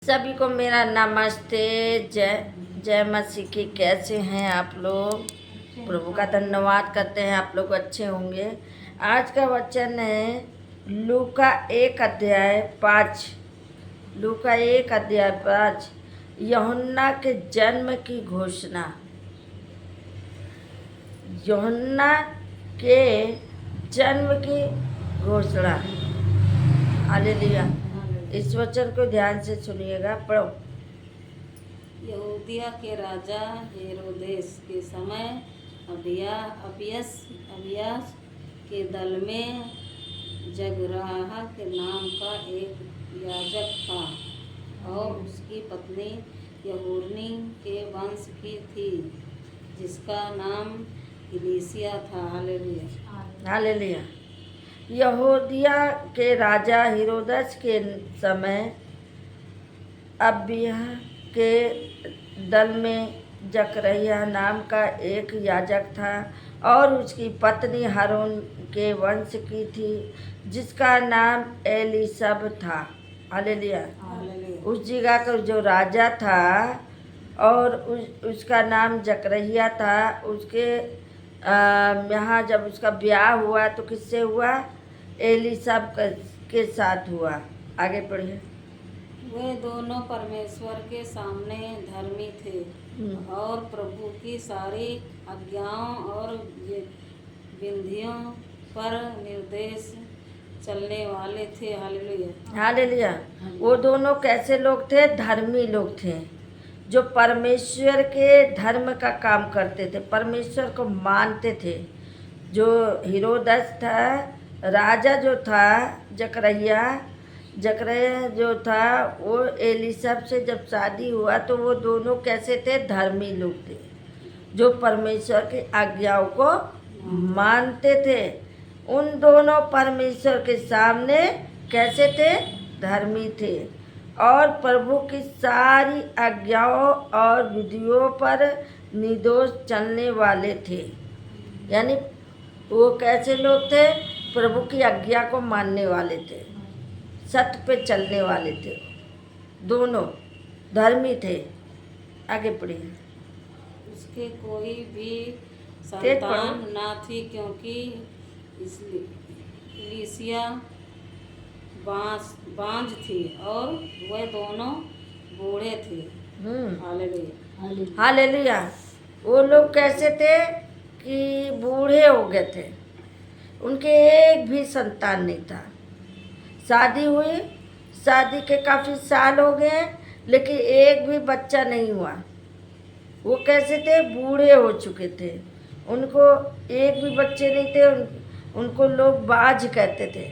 सभी को मेरा नमस्ते। जय जय मसीह की। कैसे हैं आप लोग? प्रभु का धन्यवाद करते हैं, आप लोग अच्छे होंगे। आज का वचन है लूका 1 अध्याय 5। लूका 1 अध्याय 5 यूहन्ना के जन्म की घोषणा। यूहन्ना के जन्म की घोषणा। हालेलुया। इस वचन को ध्यान से सुनिएगा, पढ़ो। यहूदिया के राजा हेरोदेस के समय अबियास के दल में जगराहा के नाम का एक याजक था और उसकी पत्नी यहूरनी के वंश की थी, जिसका नाम इलीसिया था। हालेलुया। हालेलुया। यहूदिया के राजा हेरोदेस के समय अबिय्याह के दल में जकरिया नाम का एक याजक था और उसकी पत्नी हारून के वंश की थी, जिसका नाम एलीसब था। हालेलुया। उस जगह का जो राजा था और उसका नाम जकरिया था, उसके यहाँ जब उसका ब्याह हुआ तो किससे हुआ? एलीसब के साथ हुआ। आगे पढ़िए। वे दोनों परमेश्वर के सामने धर्मी थे और प्रभु की सारी आज्ञाओं और विधियों पर निर्देश चलने वाले थे। हालेलुया। हालेलुया। वो दोनों कैसे लोग थे? धर्मी लोग थे, जो परमेश्वर के धर्म का काम करते थे, परमेश्वर को मानते थे। जो हेरोदेस था, राजा जो था जकरिया जो था, वो एलीसब से जब शादी हुआ तो वो दोनों कैसे थे? धर्मी लोग थे, जो परमेश्वर की आज्ञाओं को मानते थे। उन दोनों परमेश्वर के सामने कैसे थे? धर्मी थे और प्रभु की सारी आज्ञाओं और विधियों पर निर्दोष चलने वाले थे। यानी वो कैसे लोग थे? प्रभु की आज्ञा को मानने वाले थे, सत्य पे चलने वाले थे, दोनों धर्मी थे। आगे पढ़िए। उसके कोई भी संतान ना थी, क्योंकि इलीसिया बांझ थी और वे दोनों बूढ़े थे। हालेलुया। हालेलुया। वो लोग कैसे थे कि बूढ़े हो गए थे, उनके एक भी संतान नहीं था। शादी हुई, शादी के काफ़ी साल हो गए, लेकिन एक भी बच्चा नहीं हुआ। वो कैसे थे? बूढ़े हो चुके थे, उनको एक भी बच्चे नहीं थे। उनको लोग बाज कहते थे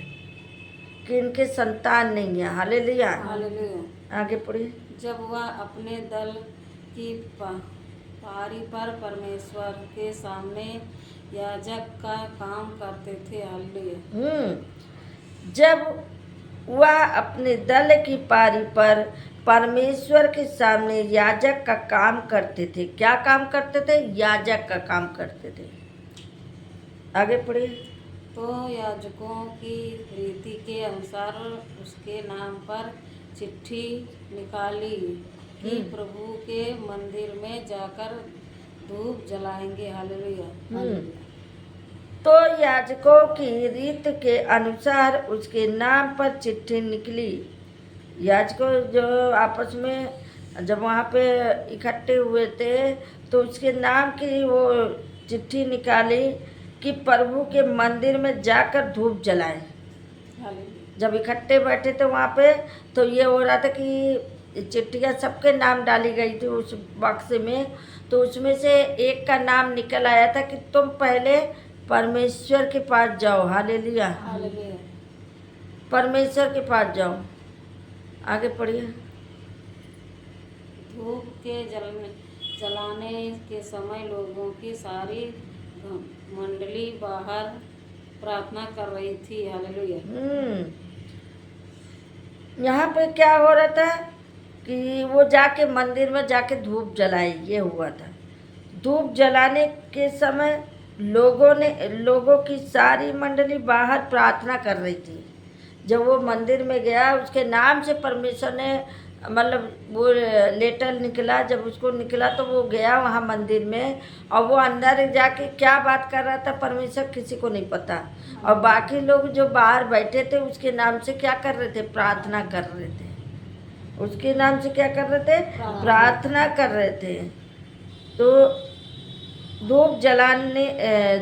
कि इनके संतान नहीं है। हालेलुया। हालेलुया। आगे पढ़िए। जब वह अपने दल की पारी पर परमेश्वर के सामने याजक का काम करते थे। हालेलुया। जब वह अपने दल की पारी पर परमेश्वर के सामने याजक का काम करते थे। क्या काम करते थे? याजक का काम करते थे। आगे पढ़िए। तो याजकों की रीति के अनुसार उसके नाम पर चिट्ठी निकाली कि प्रभु के मंदिर में जाकर धूप जलाएंगे। हालेलुया। तो याजकों की रीत के अनुसार उसके नाम पर चिट्ठी निकली। याजकों जो आपस में जब वहाँ पे इकट्ठे हुए थे तो उसके नाम की वो चिट्ठी निकाली कि प्रभु के मंदिर में जाकर धूप जलाएं। जब इकट्ठे बैठे थे वहाँ पे तो ये हो रहा था कि चिट्ठियाँ सबके नाम डाली गई थी उस बक्स में। तो उसमें से एक का नाम निकल आया था कि तुम पहले परमेश्वर के पास जाओ। हालेलुया। परमेश्वर के पास जाओ। आगे पढ़िए। धूप के जलाने के समय लोगों की सारी मंडली बाहर प्रार्थना कर रही थी। हालेलुया। यहाँ पे क्या हो रहा था कि वो जाके मंदिर में जाके धूप जलाई। ये हुआ था। धूप जलाने के समय लोगों की सारी मंडली बाहर प्रार्थना कर रही थी। जब वो मंदिर में गया, उसके नाम से परमेश्वर ने मतलब वो लेटर निकला, जब उसको निकला तो वो गया वहाँ मंदिर में, और वो अंदर जाके क्या बात कर रहा था परमेश्वर किसी को नहीं पता। और बाकी लोग जो बाहर बैठे थे उसके नाम से क्या कर रहे थे, प्रार्थना कर रहे थे। उसके नाम से क्या कर रहे थे, प्रार्थना कर रहे थे। तो धूप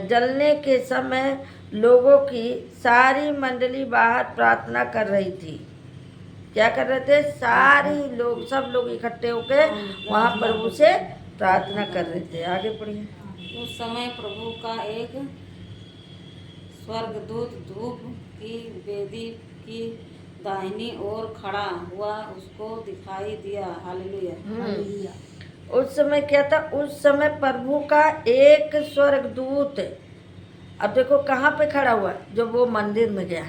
जलने के समय लोगों की सारी मंडली बाहर प्रार्थना कर रही थी। क्या कर रहे थे, सारी लोग, सब लोग इकट्ठे होकर वहाँ प्रभु से प्रार्थना कर रहे थे। आगे पढ़िए। उस समय प्रभु का एक स्वर्गदूत धूप की वेदी की दाहिनी ओर खड़ा हुआ उसको दिखाई दिया। हालेलुया। उस समय क्या था, उस समय प्रभु का एक स्वर्गदूत, अब देखो कहाँ पे खड़ा हुआ, जब वो मंदिर में गया,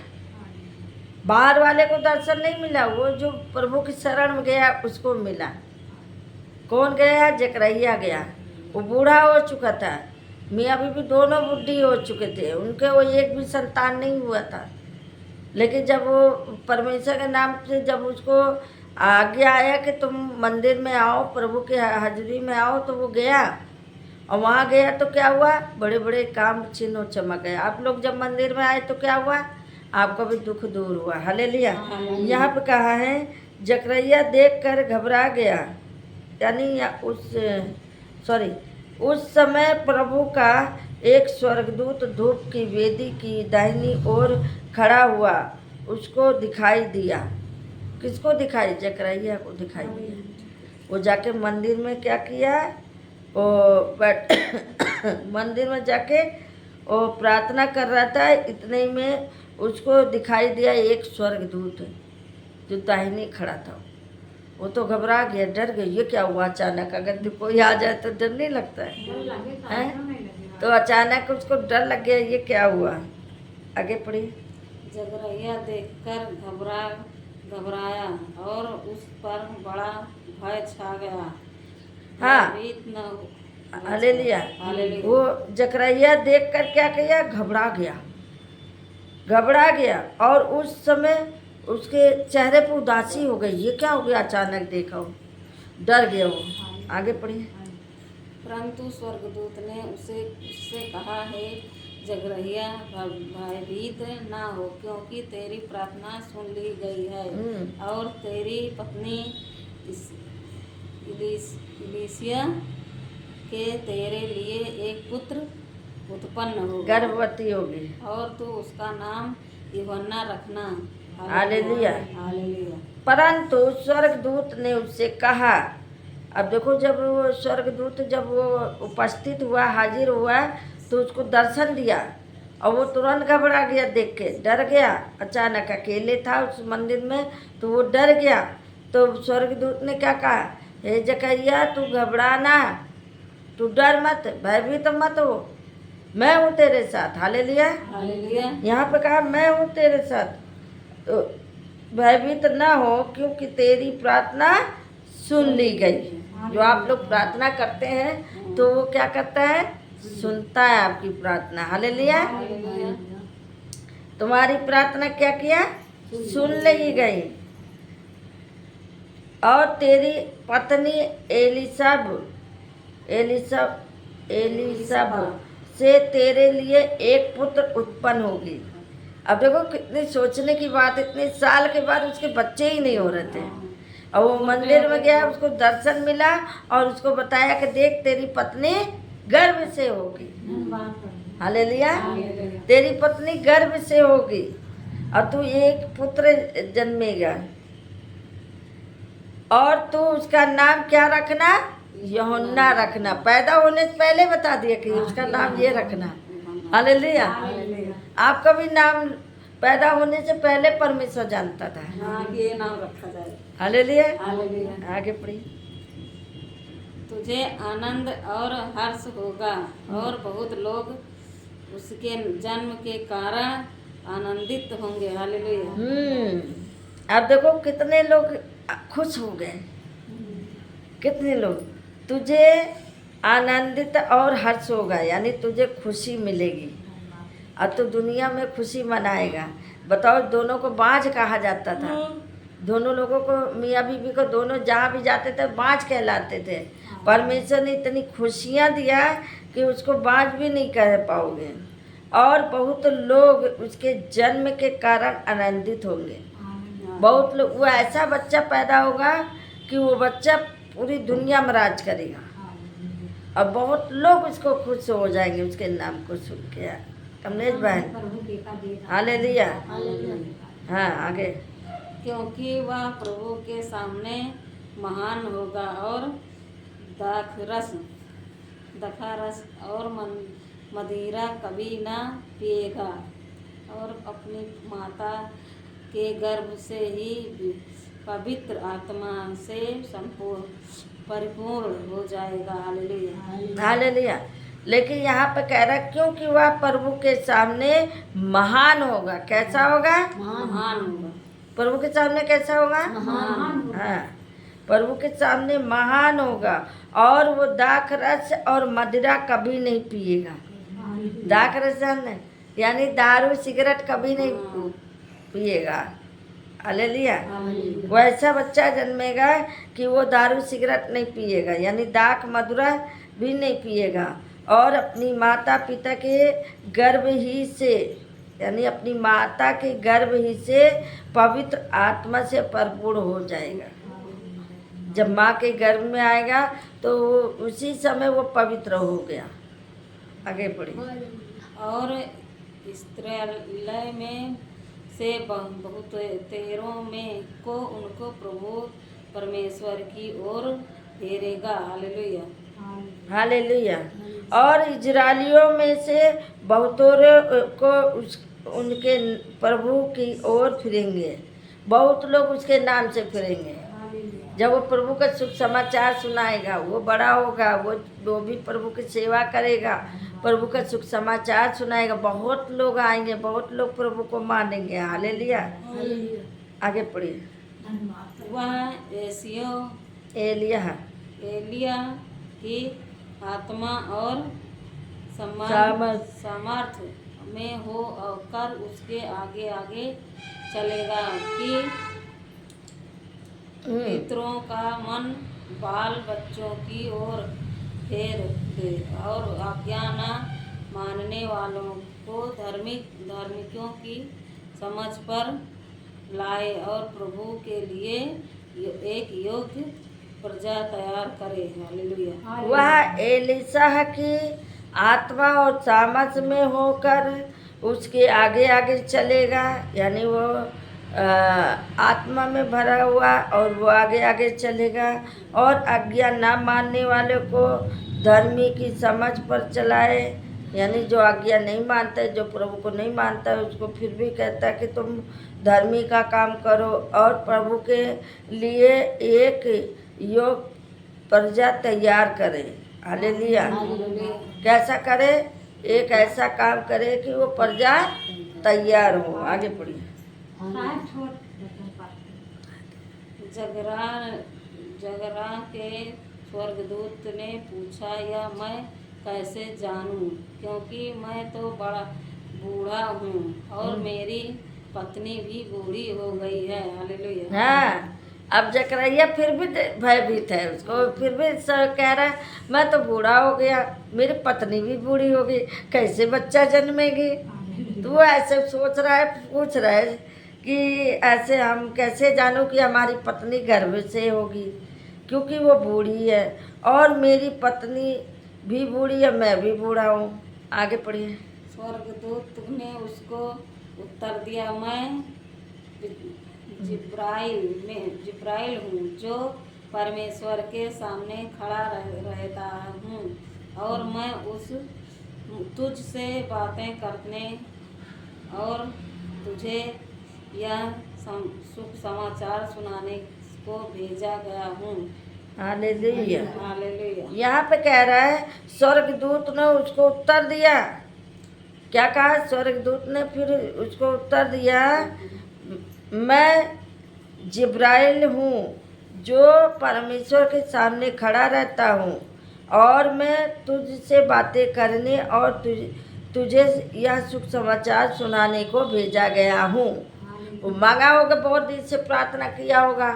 बाहर वाले को दर्शन नहीं मिला, वो जो प्रभु की शरण में गया उसको मिला। कौन गया, जकरैया गया। वो बूढ़ा हो चुका था, मियाँ बीबी दोनों बुढ़ी हो चुके थे, उनके वो एक भी संतान नहीं हुआ था। लेकिन जब वो परमेश्वर के नाम से जब उसको आज्ञा आया कि तुम मंदिर में आओ, प्रभु के हाजिरी में आओ, तो वो गया। और वहाँ गया तो क्या हुआ, बड़े बड़े काम चिन्ह चमक गए। आप लोग जब मंदिर में आए तो क्या हुआ, आपका भी दुख दूर हुआ। हालेलुया। यहाँ पे कहा है जकरैया देखकर घबरा गया, यानी उस समय प्रभु का एक स्वर्गदूत धूप की वेदी की दाहिनी ओर खड़ा हुआ उसको दिखाई दिया। किसको दिखाई, जकरैया को दिखाई दिया। वो जाके मंदिर में क्या किया, वो मंदिर में जाके वो प्रार्थना कर रहा था। इतने ही में उसको दिखाई दिया एक स्वर्गदूत जो दाहिनी खड़ा था। वो तो घबरा गया, डर गया, ये क्या हुआ अचानक, अगर कोई आ जाए तो डर नहीं लगता है? तो अचानक उसको डर लग गया, ये क्या हुआ। आगे पढ़िए। जकरैया देखकर घबराया और उस पर बड़ा भय छा गया। हाँ, भयभीत न हालेलुया। हालेलुया। वो जकरैया देखकर क्या किया, घबरा गया और उस समय उसके चेहरे पर उदासी हो गई। ये क्या हो गया, अचानक देखा हो, डर गया वो। आगे पढ़िए। परंतु स्वर्गदूत ने उससे कहा, हे जकरैया, भयभीत ना हो, क्योंकि तेरी प्रार्थना सुन ली गई है और तेरी पत्नी इलीशिया के तेरे लिए एक पुत्र उत्पन्न होगा, गर्भवती होगी, और तू उसका नाम यूहन्ना रखना। हालेलुया। हालेलुया। परंतु स्वर्गदूत ने उससे कहा, अब देखो जब वो स्वर्गदूत जब वो उपस्थित हुआ, हाजिर हुआ, तो उसको दर्शन दिया और वो तुरंत घबरा गया, देख के डर गया। अचानक अकेले था उस मंदिर में, तो वो डर गया। तो स्वर्गदूत ने क्या कहा, हे जकरैया, तू घबरा ना, तू डर मत, भयभीत मत हो, मैं हूँ तेरे साथ। हालेलुया। हालेलुया। यहाँ पे कहा मैं हूँ तेरे साथ, तो भयभीत ना हो, क्योंकि तेरी प्रार्थना सुन ली गई। जो आप लोग प्रार्थना करते हैं तो वो क्या करता है, सुनता है आपकी प्रार्थना। हालेलुया। तुम्हारी प्रार्थना क्या किया, सुन ली गई। और तेरी पत्नी एलिसाब से तेरे लिए एक पुत्र उत्पन्न होगी। अब देखो कितनी सोचने की बात, इतने साल के बाद उसके बच्चे ही नहीं हो रहे थे, और वो मंदिर में गया, उसको दर्शन मिला और उसको बताया कि देख तेरी पत्नी गर्भ से होगी। हालेलुया। तेरी पत्नी गर्भ से होगी और तू एक पुत्र जन्मेगा और तू उसका नाम क्या रखना, यूहन्ना रखना। पैदा होने से पहले बता दिया कि उसका नाम ये रखना। हालेलुया। आपका भी नाम पैदा होने से पहले परमेश्वर जानता था। ये नाम रखा जाए। हालेलुया। हालेलुया। आगे पढ़िए। तुझे आनंद और हर्ष होगा और बहुत लोग उसके जन्म के कारण आनंदित होंगे। हालेलुया। अब देखो कितने लोग खुश हो गए, कितने लोग। तुझे आनंदित और हर्ष होगा, यानी तुझे खुशी मिलेगी और तू दुनिया में खुशी मनाएगा। बताओ, दोनों को बाँझ कहा जाता था। दोनों लोगों को, मियाँ बीवी को, दोनों जहाँ भी जाते थे बाँझ कहलाते थे। परमेश्वर ने इतनी खुशियाँ दिया कि उसको बाँझ भी नहीं कह पाओगे। और बहुत लोग उसके जन्म के कारण आनंदित होंगे। बहुत लोग, वो ऐसा बच्चा पैदा होगा कि वो बच्चा पूरी दुनिया में राज करेगा। और बहुत लोग उसको खुश हो जाएंगे उसके नाम को सुन के। कमलेश बहन, हालेलुया। हाँ, आगे। क्योंकि वह प्रभु के सामने महान होगा और दखारस और मदिरा कभी न पिएगा, और अपनी माता के गर्भ से ही पवित्र आत्मा से परिपूर्ण हो जाएगा। Hallelujah, hallelujah. लेकिन यहाँ पे कह रहा है क्योंकि वह प्रभु के सामने महान होगा। कैसा होगा? महान होगा। प्रभु के सामने कैसा होगा? महान। हाँ, प्रभु के सामने महान होगा। और वो दाख रस और मदिरा कभी नहीं पिएगा। दाख रस जानते, यानी दारू सिगरेट कभी नहीं पिएगा। हालेलुया। वैसा बच्चा जन्मेगा कि वो दारू सिगरेट नहीं पिएगा, यानी दाख मदिरा भी नहीं पिएगा। और अपनी माता पिता के गर्भ ही से, यानी अपनी माता के गर्भ ही से पवित्र आत्मा से परिपूर्ण हो जाएगा। जब माँ के गर्भ में आएगा तो उसी समय वो पवित्र हो गया। आगे बढ़िए। और इस्राएल में से बहुत तेरों में को उनको प्रभु परमेश्वर की ओर फेरेगा। Hallelujah, hallelujah. और इजरायलियों में से बहुतों को उनके प्रभु की ओर फिरेंगे। बहुत लोग उसके नाम से फिरेंगे। जब वो प्रभु का शुभ समाचार सुनाएगा, वो बड़ा होगा, वो भी प्रभु की सेवा करेगा, प्रभु का सुख समाचार सुनाएगा, बहुत लोग आएंगे, बहुत लोग प्रभु को मानेंगे। हालेलुया। आगे पढ़िए। वह एलिया की आत्मा और सामर्थ में हो कर उसके आगे आगे चलेगा कि पितरों का मन बाल बच्चों की ओर फेर दे, और आज्ञा न मानने वालों को धार्मिकों की समझ पर लाए, और प्रभु के लिए एक योग्य प्रजा तैयार करे। हालेलुया। वह एलिशा की आत्मा और सामर्थ में होकर उसके आगे आगे चलेगा, यानी वो आत्मा में भरा हुआ, और वो आगे आगे चलेगा और आज्ञा ना मानने वाले को धर्मी की समझ पर चलाए। यानी जो आज्ञा नहीं मानता है, जो प्रभु को नहीं मानता है, उसको फिर भी कहता है कि तुम धर्मी का काम करो, और प्रभु के लिए एक योग प्रजा तैयार करे। हालेलुया। कैसा करे? एक ऐसा काम करे कि वो प्रजा तैयार हो। आगे पढ़िए। जगरा के स्वर्गदूत ने पूछा, यह मैं कैसे जानूं, क्योंकि मैं तो बड़ा बूढ़ा हूँ और मेरी पत्नी भी बूढ़ी हो गई है। हालेलुया। हाँ, अब जकरैया फिर भी भयभीत है, उसको फिर भी कह रहा है मैं तो बूढ़ा हो गया, मेरी पत्नी भी बूढ़ी हो गई, कैसे बच्चा जन्मेगी। तो वो ऐसे सोच रहा है, पूछ रहा है कि ऐसे हम कैसे जानूं कि हमारी पत्नी गर्भ से होगी, क्योंकि वो बूढ़ी है और मेरी पत्नी भी बूढ़ी है, मैं भी बूढ़ा हूँ। आगे पढ़िए। स्वर्गदूत ने उसको उत्तर दिया, मैं जिब्राइल हूँ, जो परमेश्वर के सामने खड़ा रहता हूँ, और मैं तुझ से बातें करने और तुझे यह सुख समाचार सुनाने को भेजा गया हूँ। हालेलुया। हालेलुया। यहाँ पे कह रहा है स्वर्गदूत ने उसको उत्तर दिया। क्या कहा स्वर्गदूत ने? फिर उसको उत्तर दिया, मैं जिब्राइल हूँ, जो परमेश्वर के सामने खड़ा रहता हूँ, और मैं तुझसे बातें करने और तुझे यह सुख समाचार सुनाने को भेजा गया हूँ। वो मांगा होगा, बहुत दिन से प्रार्थना किया होगा,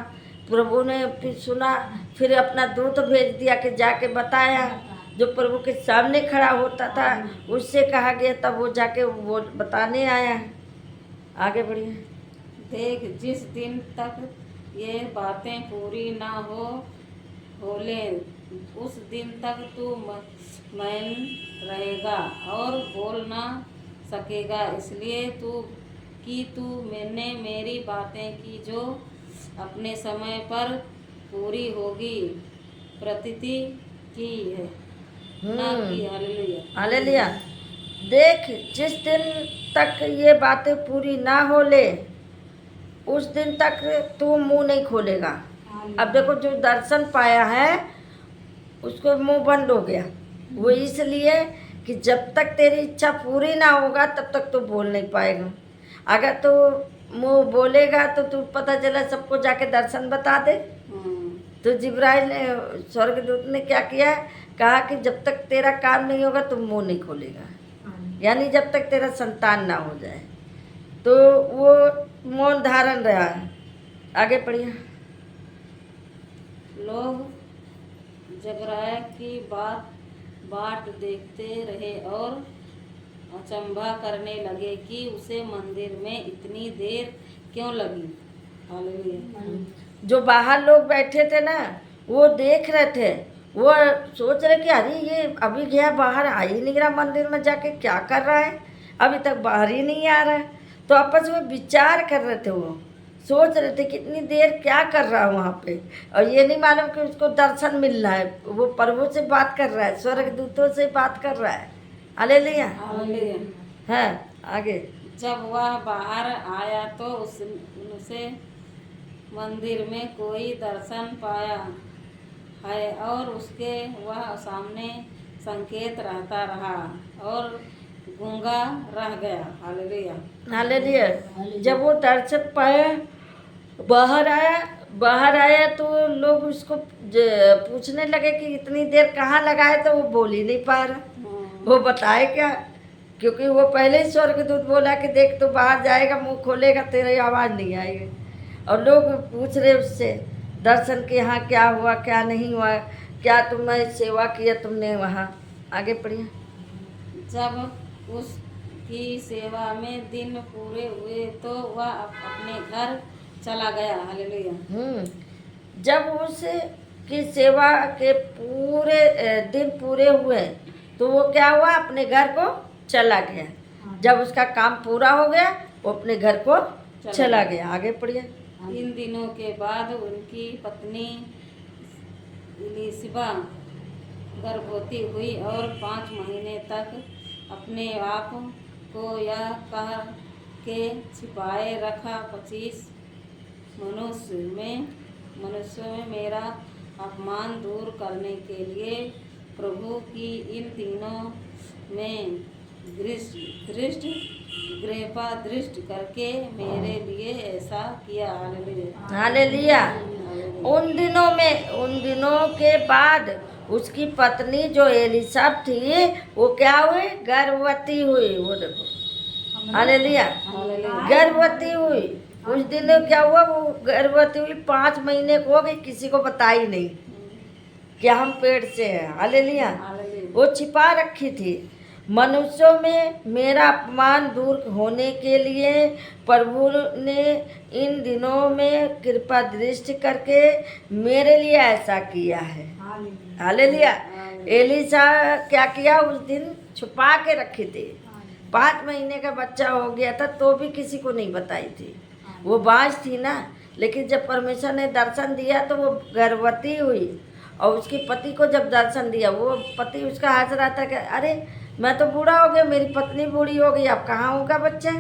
प्रभु ने फिर सुना, फिर अपना दूत भेज दिया कि जाके बताया। जो प्रभु के सामने खड़ा होता था उससे कहा गया, तब वो जाके वो बताने आया। आगे बढ़िए। देख, जिस दिन तक ये बातें पूरी ना होले, उस दिन तक तू मौन रहेगा और बोल ना सकेगा, इसलिए तू मैंने मेरी बातें की जो अपने समय पर पूरी होगी प्रतीति की है ना की। Hallelujah, hallelujah. देख, जिस दिन तक ये बातें पूरी ना हो ले, उस दिन तक तू मुंह नहीं खोलेगा। अब देखो, जो दर्शन पाया है उसको मुंह बंद हो गया। वो इसलिए कि जब तक तेरी इच्छा पूरी ना होगा तब तक तू बोल नहीं पाएगा। अगर तू मुंह बोलेगा तो तू पता चला सबको जाके दर्शन बता दे। तो जिब्राइल ने, स्वर्गदूत ने क्या किया, कहा कि जब तक तेरा काम नहीं होगा तुम मुंह नहीं खोलेगा, यानी जब तक तेरा संतान ना हो जाए। तो वो मौन धारण रहा। आगे पढ़िए। लोग जगराया की बाट देखते रहे और अचंभा करने लगे कि उसे मंदिर में इतनी देर क्यों लगी। हालेलुया। जो बाहर लोग बैठे थे ना, वो देख रहे थे, वो सोच रहे कि अरे ये अभी गया, बाहर आ ही नहीं रहा, मंदिर में जाके क्या कर रहा है, अभी तक बाहर ही नहीं आ रहा है। तो आपस में विचार कर रहे थे, वो सोच रहे थे कितनी देर क्या कर रहा है वहाँ पे, और ये नहीं मालूम कि उसको दर्शन मिलना है। वो प्रभु से बात कर रहा है, स्वर्गदूतों से बात कर रहा है। हालेलुया। हालेलुया। हाँ, आगे। जब वह बाहर आया तो उनसे मंदिर में कोई दर्शन पाया है और उसके वह सामने संकेत रहता रहा और गूंगा रह गया। Hallelujah, hallelujah. जब वो दर्शन पाया, बाहर आया तो लोग उसको पूछने लगे कि इतनी देर कहाँ लगाए, तो वो बोल ही नहीं पा रहा। वो बताए क्या, क्योंकि वो पहले ही स्वर्गदूत बोला कि देख तो बाहर जाएगा, मुंह खोलेगा, तेरी आवाज़ नहीं आएगी। और लोग पूछ रहे उससे दर्शन के, यहाँ क्या हुआ क्या नहीं हुआ, क्या तुम्हें सेवा किया तुमने वहाँ। आगे पढ़िए। जब उसकी सेवा में दिन पूरे हुए तो वह अपने घर चला गया। हालेलुया। जब उसकी सेवा के पूरे दिन पूरे हुए तो वो क्या हुआ, अपने घर को चला गया। जब उसका काम पूरा हो गया वो अपने घर को चला गया। आगे पढ़िए। इन दिनों के बाद उनकी पत्नी इलिशिबा गर्भवती हुई और 5 महीने तक अपने आप को यह कह के छिपाए रखा, 25 मनुष्य में मेरा अपमान दूर करने के लिए प्रभु की इन दिनों में कृपा दृष्टि करके मेरे लिए ऐसा किया। हालेलुया। हालेलुया। उन दिनों के बाद उसकी पत्नी जो एलिसाब थी वो क्या हुई, गर्भवती हुई। वो देखो, हालेलुया, गर्भवती हुई। उस दिन क्या हुआ, वो गर्भवती हुई, 5 महीने को हो गई, किसी को बताई नहीं कि हम पेट से हैं। हालेलुया। वो छिपा रखी थी। मनुष्यों में मेरा अपमान दूर होने के लिए प्रभु ने इन दिनों में कृपा दृष्टि करके मेरे लिए ऐसा किया है। हालेलुया। एलिसा क्या किया, उस दिन छुपा के रखी थी। 5 महीने का बच्चा हो गया था तो भी किसी को नहीं बताई थी, वो बाँझ थी ना। लेकिन जब परमेश्वर ने दर्शन दिया तो वो गर्भवती हुई, और उसके पति को जब दर्शन दिया, वो पति उसका हंस रहा था कि अरे मैं तो बूढ़ा हो गया, मेरी पत्नी बूढ़ी हो गई, अब कहाँ होगा बच्चा।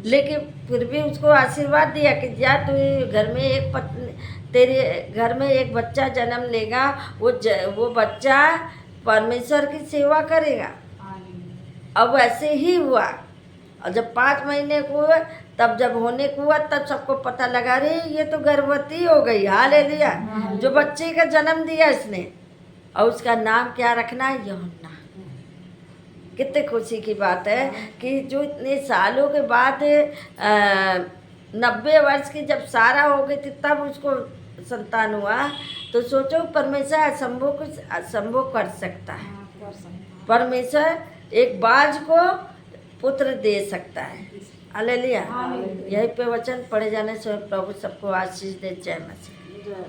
लेकिन फिर भी उसको आशीर्वाद दिया कि जा तू घर में एक पत्नी, तेरे घर में एक बच्चा जन्म लेगा, वो बच्चा परमेश्वर की सेवा करेगा। अब वैसे ही हुआ। और जब 5 महीने को हुआ, तब जब होने को हुआ तब सबको पता लगा, रे ये तो गर्भवती हो गई। हालेलुया। जो बच्चे का जन्म दिया इसने, और उसका नाम क्या रखना है, यूहन्ना। कितने खुशी की बात है कि जो इतने सालों के बाद 90 वर्ष की जब सारा हो गई थी तब उसको संतान हुआ। तो सोचो परमेश्वर असंभव को असंभव कर सकता है। हाँ, कर सकता परमेश्वर एक बाज को पुत्र दे सकता है। हालेलुया। हालेलुया। यही पे वचन पढ़े जाने से प्रभु सबको आशीष दे। जय मसीह। है।